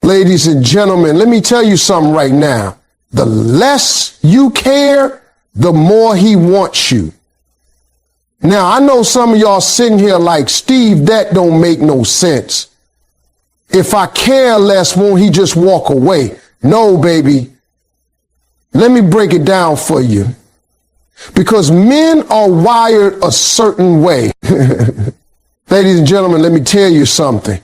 Ladies and gentlemen, let me tell you something right now. The less you care, the more he wants you. Now, I know some of y'all sitting here like, Steve, that don't make no sense. If I care less, won't he just walk away? No, baby. Let me break it down for you. Because men are wired a certain way. Ladies and gentlemen, let me tell you something.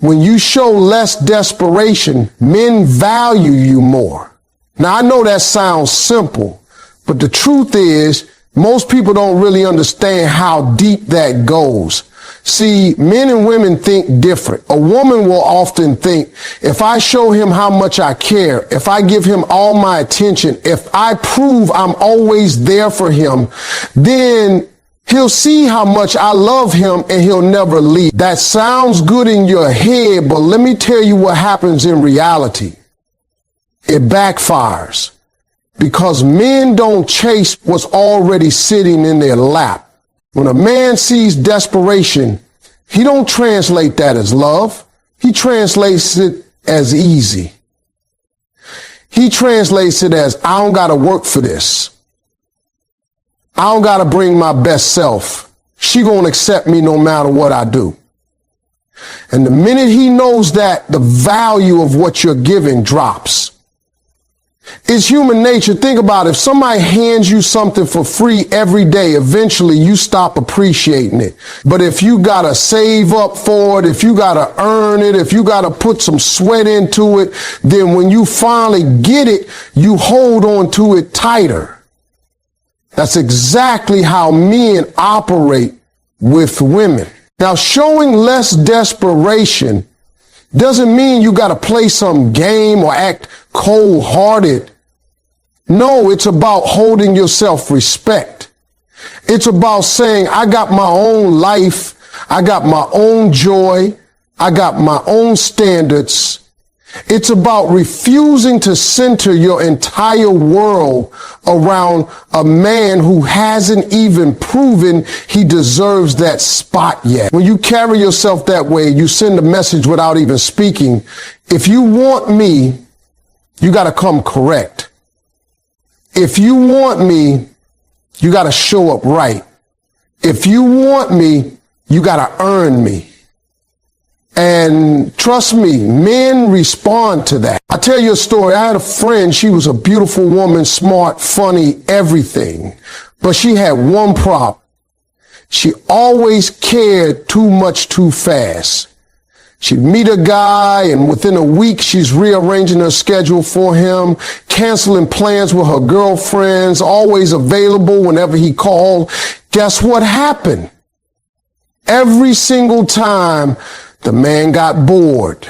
When you show less desperation, men value you more. Now, I know that sounds simple, but the truth is, most people don't really understand how deep that goes. See, men and women think different. A woman will often think, if I show him how much I care, if I give him all my attention, if I prove I'm always there for him, then he'll see how much I love him and he'll never leave. That sounds good in your head, but let me tell you what happens in reality. It backfires because men don't chase what's already sitting in their lap. When a man sees desperation, he don't translate that as love. He translates it as easy. He translates it as, I don't got to work for this. I don't got to bring my best self. She gonna accept me no matter what I do. And the minute he knows that, the value of what you're giving drops. It's human nature. Think about it. If somebody hands you something for free every day, eventually you stop appreciating it. But if you got to save up for it, if you got to earn it, if you got to put some sweat into it, then when you finally get it, you hold on to it tighter. That's exactly how men operate with women. Now, showing less desperation doesn't mean you got to play some game or act cold-hearted. No, it's about holding your self-respect. It's about saying, I got my own life. I got my own joy. I got my own standards. It's about refusing to center your entire world around a man who hasn't even proven he deserves that spot yet. When you carry yourself that way, you send a message without even speaking. If you want me, you got to come correct. If you want me, you got to show up right. If you want me, you got to earn me. And trust me, men respond to that. I'll tell you a story. I had a friend. She was a beautiful woman, smart, funny, everything. But she had one problem. She always cared too much too fast. She'd meet a guy, and within a week, she's rearranging her schedule for him, canceling plans with her girlfriends, always available whenever he called. Guess what happened? Every single time, the man got bored.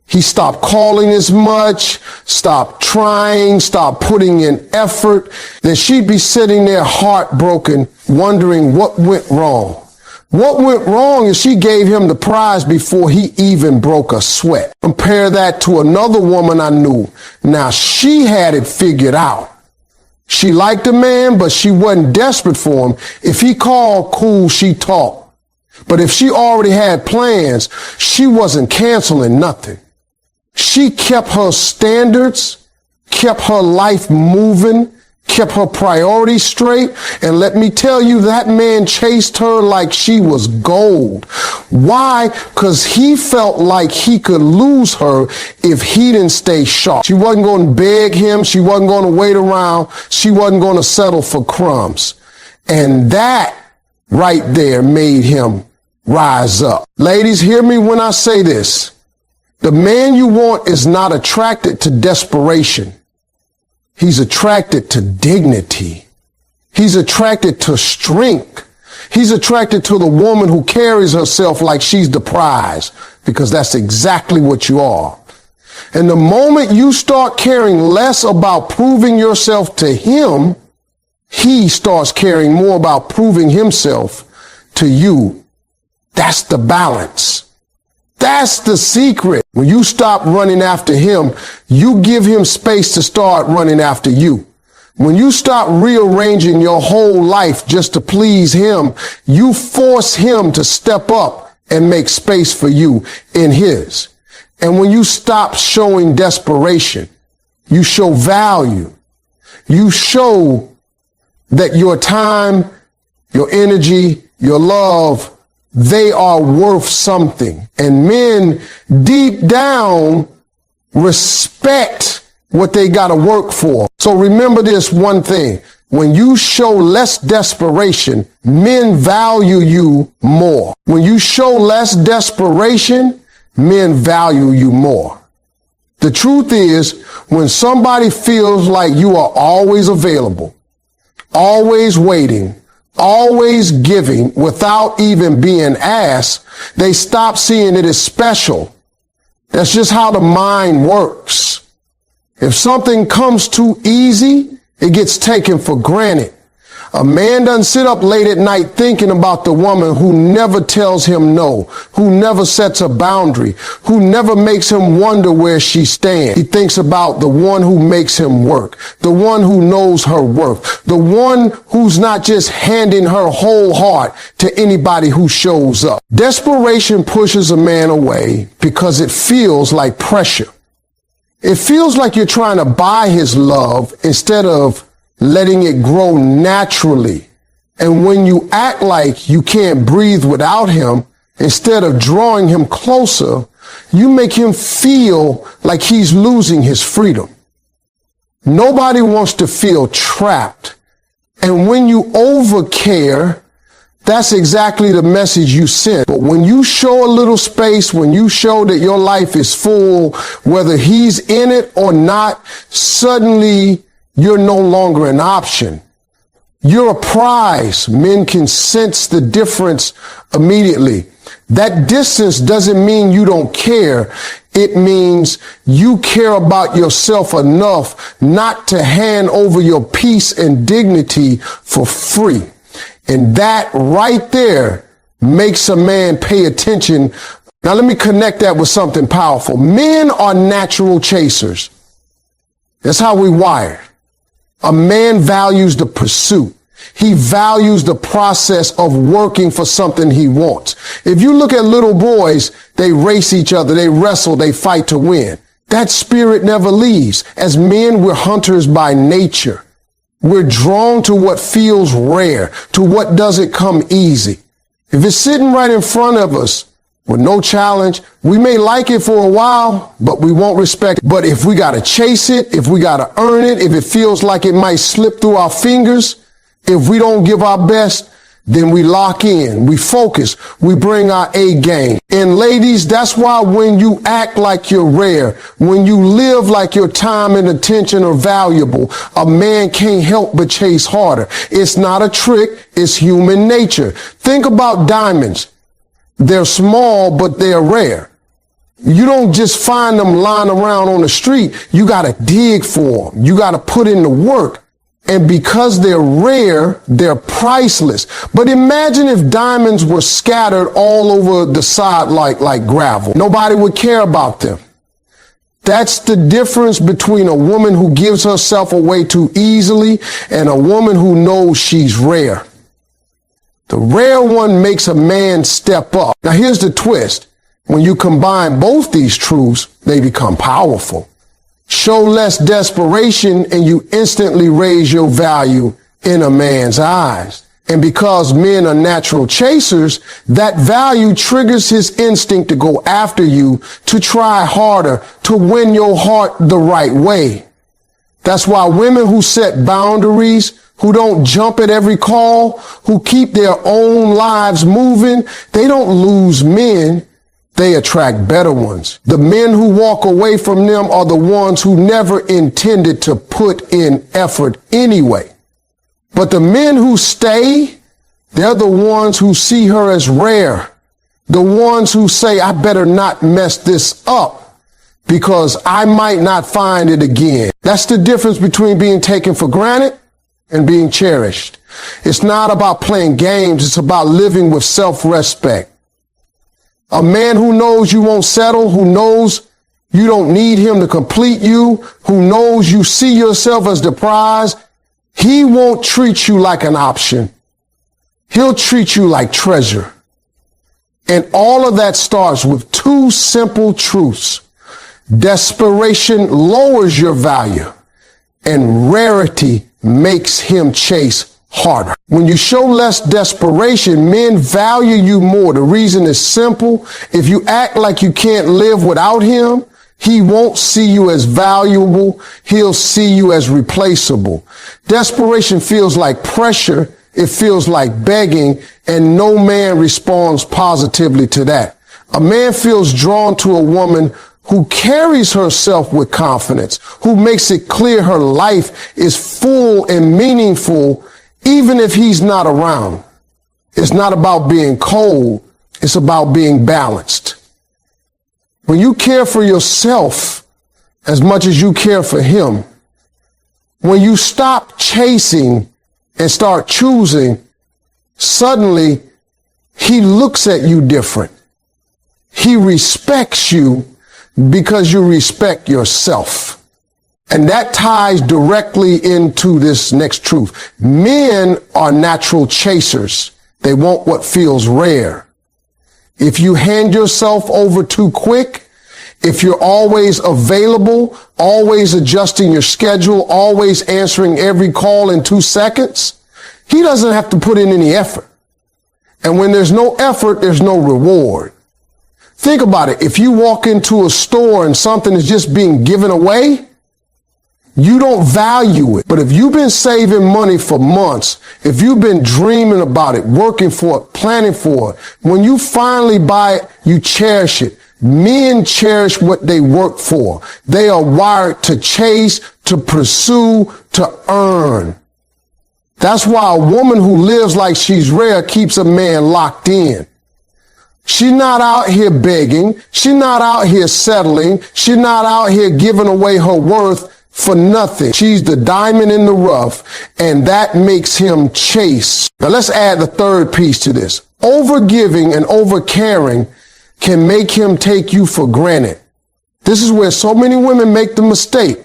He stopped calling as much, stopped trying, stopped putting in effort. Then she'd be sitting there heartbroken, wondering what went wrong. What went wrong is she gave him the prize before he even broke a sweat. Compare that to another woman I knew. Now, she had it figured out. She liked the man, but she wasn't desperate for him. If he called, cool, she talked. But if she already had plans, she wasn't canceling nothing. She kept her standards, kept her life moving, kept her priorities straight. And let me tell you, that man chased her like she was gold. Why? Because he felt like he could lose her if he didn't stay sharp. She wasn't going to beg him. She wasn't going to wait around. She wasn't going to settle for crumbs. And that right there made him rise up. Ladies, hear me when I say this. The man you want is not attracted to desperation. He's attracted to dignity. He's attracted to strength. He's attracted to the woman who carries herself like she's the prize, because that's exactly what you are. And the moment you start caring less about proving yourself to him, he starts caring more about proving himself to you. That's the balance. That's the secret. When you stop running after him, you give him space to start running after you. When you stop rearranging your whole life just to please him, you force him to step up and make space for you in his. And when you stop showing desperation, you show value. You show that your time, your energy, your love, they are worth something. And men deep down respect what they got to work for. So remember this one thing. When you show less desperation, men value you more. When you show less desperation, men value you more. The truth is, when somebody feels like you are always available, always waiting, always giving without even being asked, they stop seeing it as special. That's just how the mind works. If something comes too easy, it gets taken for granted. A man doesn't sit up late at night thinking about the woman who never tells him no, who never sets a boundary, who never makes him wonder where she stands. He thinks about the one who makes him work, the one who knows her worth, the one who's not just handing her whole heart to anybody who shows up. Desperation pushes a man away because it feels like pressure. It feels like you're trying to buy his love instead of letting it grow naturally. And when you act like you can't breathe without him, instead of drawing him closer, you make him feel like he's losing his freedom. Nobody wants to feel trapped. And when you overcare, that's exactly the message you send. But when you show a little space, when you show that your life is full, whether he's in it or not, suddenly you're no longer an option. You're a prize. Men can sense the difference immediately. That distance doesn't mean you don't care. It means you care about yourself enough not to hand over your peace and dignity for free. And that right there makes a man pay attention. Now let me connect that with something powerful. Men are natural chasers. That's how we wired. A man values the pursuit. He values the process of working for something he wants. If you look at little boys, they race each other, they wrestle, they fight to win. That spirit never leaves. As men, we're hunters by nature. We're drawn to what feels rare, to what doesn't come easy. If it's sitting right in front of us with no challenge, we may like it for a while, but we won't respect it. But if we got to chase it, if we got to earn it, if it feels like it might slip through our fingers, if we don't give our best, then we lock in, we focus, we bring our A game. And ladies, that's why when you act like you're rare, when you live like your time and attention are valuable, a man can't help but chase harder. It's not a trick, it's human nature. Think about diamonds. They're small, but they're rare. You don't just find them lying around on the street. You got to dig for them. You got to put in the work. And because they're rare, they're priceless. But imagine if diamonds were scattered all over the side like gravel. Nobody would care about them. That's the difference between a woman who gives herself away too easily and a woman who knows she's rare. The rare one makes a man step up. Now here's the twist. When you combine both these truths, they become powerful. Show less desperation and you instantly raise your value in a man's eyes. And because men are natural chasers, that value triggers his instinct to go after you, to try harder, to win your heart the right way. That's why women who set boundaries, who don't jump at every call, who keep their own lives moving, they don't lose men. They attract better ones. The men who walk away from them are the ones who never intended to put in effort anyway. But the men who stay, they're the ones who see her as rare. The ones who say, I better not mess this up because I might not find it again. That's the difference between being taken for granted and being cherished. It's not about playing games. It's about living with self-respect. A man who knows you won't settle, who knows you don't need him to complete you, who knows you see yourself as the prize, he won't treat you like an option. He'll treat you like treasure. And all of that starts with two simple truths. Desperation lowers your value, and rarity makes him chase harder. When you show less desperation, men value you more. The reason is simple. If you act like you can't live without him, he won't see you as valuable. He'll see you as replaceable. Desperation feels like pressure. It feels like begging, and no man responds positively to that. A man feels drawn to a woman who carries herself with confidence, who makes it clear her life is full and meaningful, even if he's not around. It's not about being cold. It's about being balanced. When you care for yourself as much as you care for him, when you stop chasing and start choosing, suddenly he looks at you different. He respects you because you respect yourself. And that ties directly into this next truth. Men are natural chasers. They want what feels rare. If you hand yourself over too quick, if you're always available, always adjusting your schedule, always answering every call in 2 seconds, he doesn't have to put in any effort. And when there's no effort, there's no reward. Think about it. If you walk into a store and something is just being given away, you don't value it. But if you've been saving money for months, if you've been dreaming about it, working for it, planning for it, when you finally buy it, you cherish it. Men cherish what they work for. They are wired to chase, to pursue, to earn. That's why a woman who lives like she's rare keeps a man locked in. She's not out here begging. She's not out here settling. She's not out here giving away her worth for nothing. She's the diamond in the rough, and that makes him chase. Now let's add the third piece to this. Overgiving and overcaring can make him take you for granted. This is where so many women make the mistake.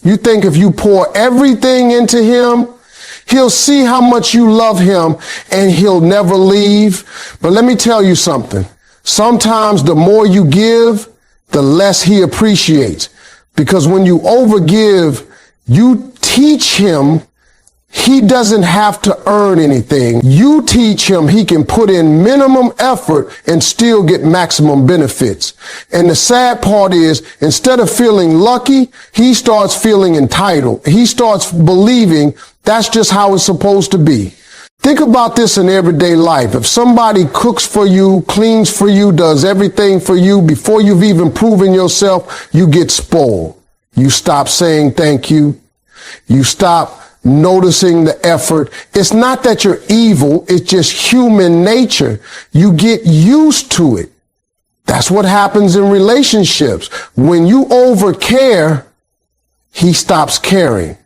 You think if you pour everything into him, he'll see how much you love him and he'll never leave. But let me tell you something. Sometimes the more you give, the less he appreciates. Because when you overgive, you teach him he doesn't have to earn anything. You teach him he can put in minimum effort and still get maximum benefits. And the sad part is, instead of feeling lucky, he starts feeling entitled. He starts believing that's just how it's supposed to be. Think about this in everyday life. If somebody cooks for you, cleans for you, does everything for you, before you've even proven yourself, you get spoiled. You stop saying thank you. You stop noticing the effort. It's not that you're evil. It's just human nature. You get used to it. That's what happens in relationships. When you overcare, he stops caring.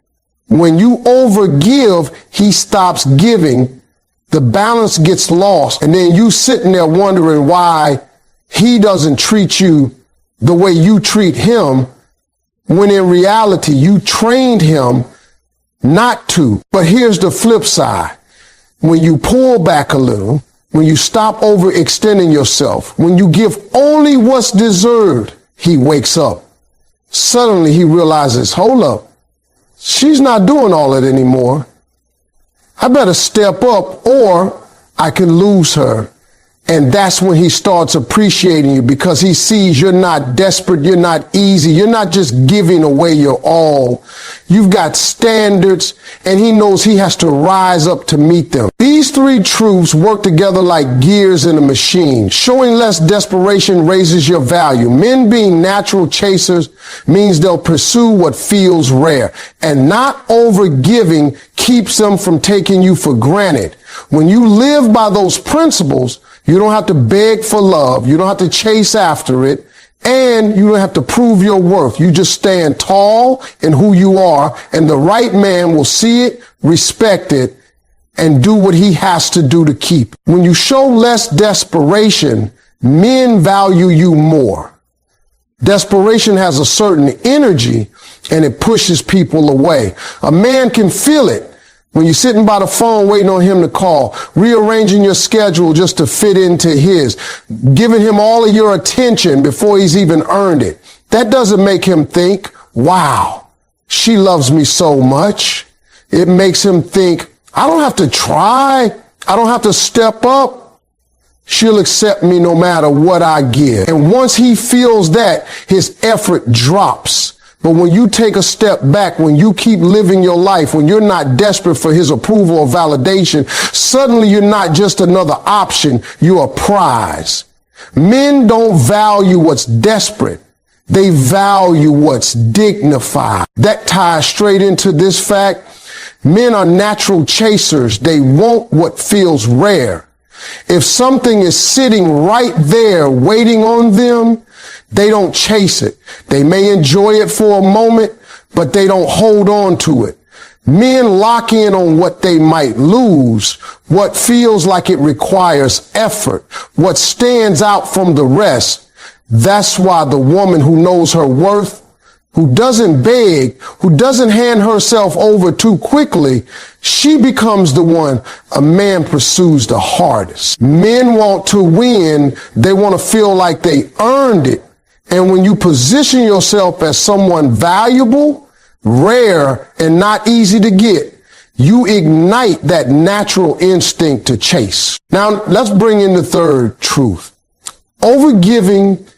When you overgive, he stops giving. The balance gets lost. And then you sitting there wondering why he doesn't treat you the way you treat him, when in reality you trained him not to. But here's the flip side. When you pull back a little, when you stop overextending yourself, when you give only what's deserved, he wakes up. Suddenly he realizes, hold up. She's not doing all that anymore. I better step up or I can lose her. And that's when he starts appreciating you, because he sees you're not desperate, you're not easy, you're not just giving away your all. You've got standards, and he knows he has to rise up to meet them. These three truths work together like gears in a machine. Showing less desperation raises your value. Men being natural chasers means they'll pursue what feels rare, and not overgiving keeps them from taking you for granted. When you live by those principles, you don't have to beg for love. You don't have to chase after it. And you don't have to prove your worth. You just stand tall in who you are, and the right man will see it, respect it, and do what he has to do to keep. When you show less desperation, men value you more. Desperation has a certain energy, and it pushes people away. A man can feel it. When you're sitting by the phone waiting on him to call, rearranging your schedule just to fit into his, giving him all of your attention before he's even earned it. That doesn't make him think, wow, she loves me so much. It makes him think, I don't have to try. I don't have to step up. She'll accept me no matter what I give. And once he feels that, his effort drops. But when you take a step back, when you keep living your life, when you're not desperate for his approval or validation, suddenly you're not just another option, you're a prize. Men don't value what's desperate. They value what's dignified. That ties straight into this fact. Men are natural chasers. They want what feels rare. If something is sitting right there waiting on them, they don't chase it. They may enjoy it for a moment, but they don't hold on to it. Men lock in on what they might lose, what feels like it requires effort, what stands out from the rest. That's why the woman who knows her worth, who doesn't beg, who doesn't hand herself over too quickly, she becomes the one a man pursues the hardest. Men want to win. They want to feel like they earned it. And when you position yourself as someone valuable, rare, and not easy to get, you ignite that natural instinct to chase. Now, let's bring in the third truth. Overgiving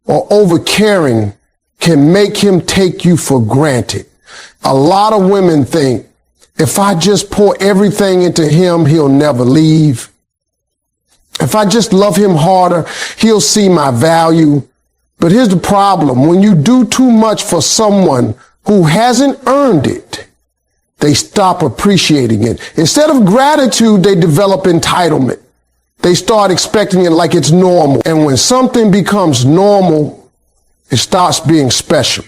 or overcaring can make him take you for granted. A lot of women think, if I just pour everything into him, he'll never leave. If I just love him harder, he'll see my value. But here's the problem. When you do too much for someone who hasn't earned it, they stop appreciating it. Instead of gratitude, they develop entitlement. They start expecting it like it's normal. And when something becomes normal, it starts being special.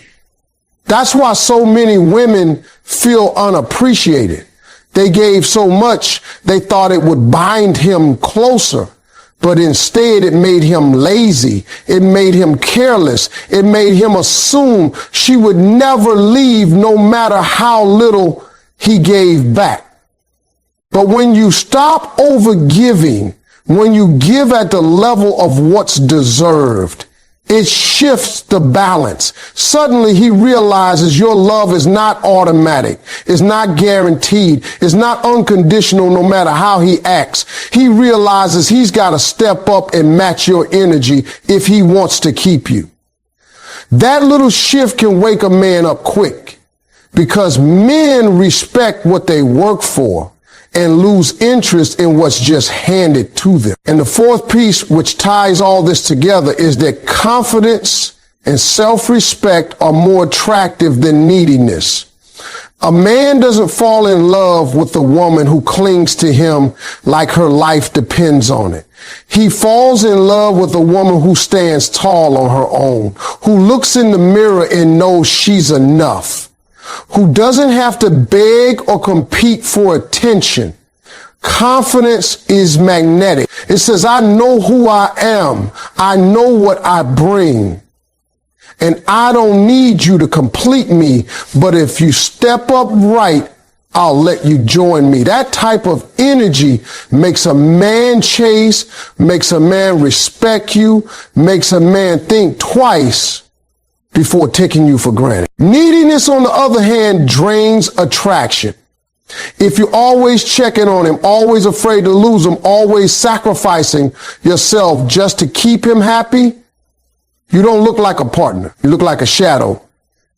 That's why so many women feel unappreciated. They gave so much, they thought it would bind him closer. But instead, it made him lazy. It made him careless. It made him assume she would never leave no matter how little he gave back. But when you stop overgiving, when you give at the level of what's deserved, it shifts the balance. Suddenly he realizes your love is not automatic. It's not guaranteed. It's not unconditional no matter how he acts. He realizes he's got to step up and match your energy if he wants to keep you. That little shift can wake a man up quick because men respect what they work for and lose interest in what's just handed to them. And the fourth piece, which ties all this together, is that confidence and self-respect are more attractive than neediness. A man doesn't fall in love with a woman who clings to him like her life depends on it. He falls in love with a woman who stands tall on her own, who looks in the mirror and knows she's enough, who doesn't have to beg or compete for attention. Confidence is magnetic. It says, I know who I am. I know what I bring. And I don't need you to complete me, but if you step up right, I'll let you join me. That type of energy makes a man chase, makes a man respect you, makes a man think twice before taking you for granted. Neediness, on the other hand, drains attraction. If you're always checking on him, always afraid to lose him, always sacrificing yourself just to keep him happy, you don't look like a partner. You look like a shadow.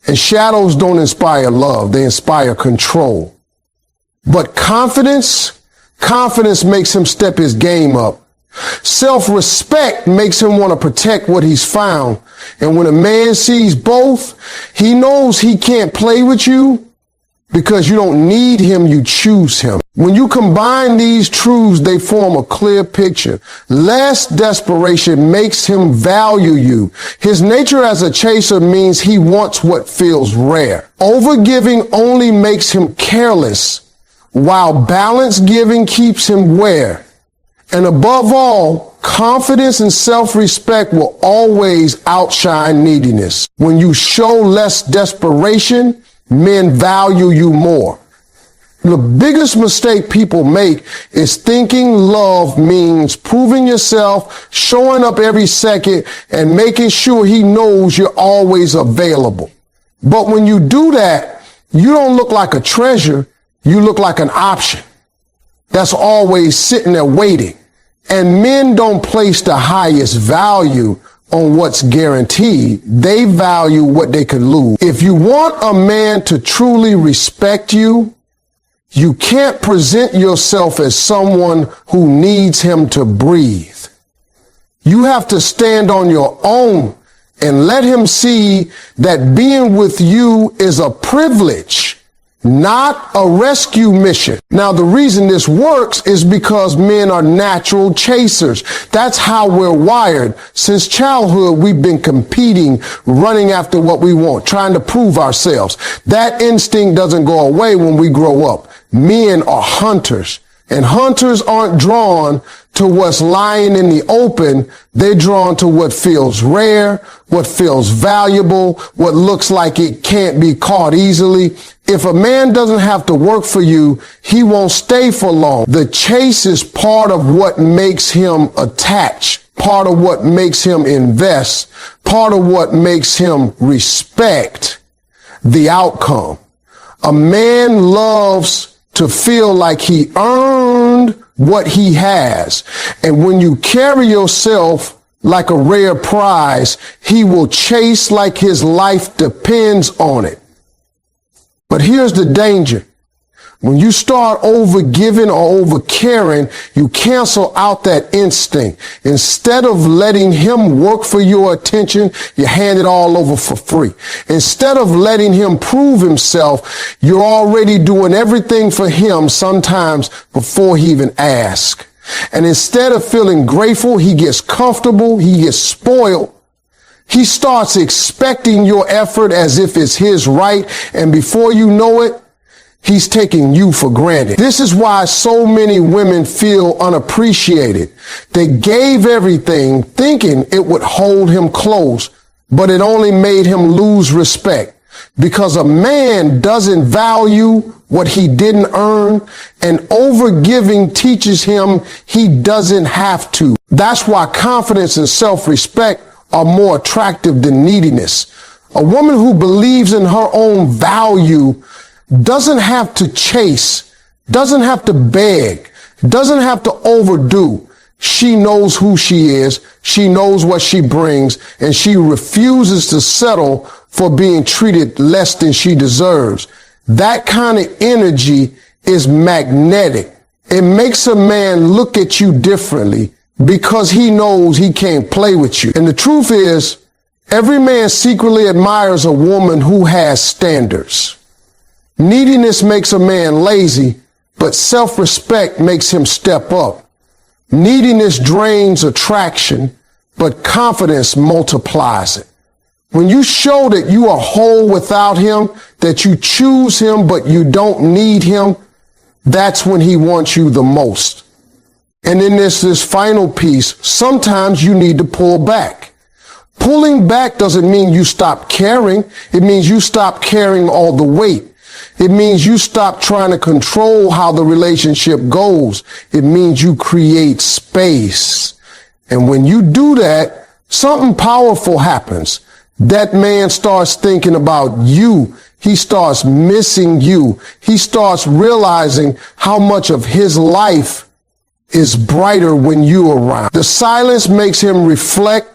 And shadows don't inspire love. They inspire control. But confidence makes him step his game up. Self-respect makes him want to protect what he's found. And when a man sees both, he knows he can't play with you because you don't need him, you choose him. When you combine these truths, they form a clear picture. Less desperation makes him value you. His nature as a chaser means he wants what feels rare. Overgiving only makes him careless, while balanced giving keeps him where. And above all, confidence and self-respect will always outshine neediness. When you show less desperation, men value you more. The biggest mistake people make is thinking love means proving yourself, showing up every second, and making sure he knows you're always available. But when you do that, you don't look like a treasure, you look like an option that's always sitting there waiting. And men don't place the highest value on what's guaranteed. They value what they could lose. If you want a man to truly respect you, you can't present yourself as someone who needs him to breathe. You have to stand on your own and let him see that being with you is a privilege, not a rescue mission. Now, the reason this works is because men are natural chasers. That's how we're wired. Since childhood, we've been competing, running after what we want, trying to prove ourselves. That instinct doesn't go away when we grow up. Men are hunters, and hunters aren't drawn to what's lying in the open. They're drawn to what feels rare, what feels valuable, what looks like it can't be caught easily. If a man doesn't have to work for you, he won't stay for long. The chase is part of what makes him attach, part of what makes him invest, part of what makes him respect the outcome. A man loves to feel like he earned what he has. And when you carry yourself like a rare prize, he will chase like his life depends on it. But here's the danger. When you start overgiving or overcaring, you cancel out that instinct. Instead of letting him work for your attention, you hand it all over for free. Instead of letting him prove himself, you're already doing everything for him sometimes before he even asks. And instead of feeling grateful, he gets comfortable, he gets spoiled. He starts expecting your effort as if it's his right, and before you know it, he's taking you for granted. This is why so many women feel unappreciated. They gave everything thinking it would hold him close, but it only made him lose respect. Because a man doesn't value what he didn't earn, and overgiving teaches him he doesn't have to. That's why confidence and self-respect are more attractive than neediness. A woman who believes in her own value doesn't have to chase, doesn't have to beg, doesn't have to overdo. She knows who she is, she knows what she brings, and she refuses to settle for being treated less than she deserves. That kind of energy is magnetic. It makes a man look at you differently because he knows he can't play with you. And the truth is, every man secretly admires a woman who has standards. Neediness makes a man lazy, but self-respect makes him step up. Neediness drains attraction, but confidence multiplies it. When you show that you are whole without him, that you choose him but you don't need him, that's when he wants you the most. And then there's this final piece. Sometimes you need to pull back. Pulling back doesn't mean you stop caring. It means you stop carrying all the weight. It means you stop trying to control how the relationship goes. It means you create space. And when you do that, something powerful happens. That man starts thinking about you. He starts missing you. He starts realizing how much of his life is brighter when you're around. The silence makes him reflect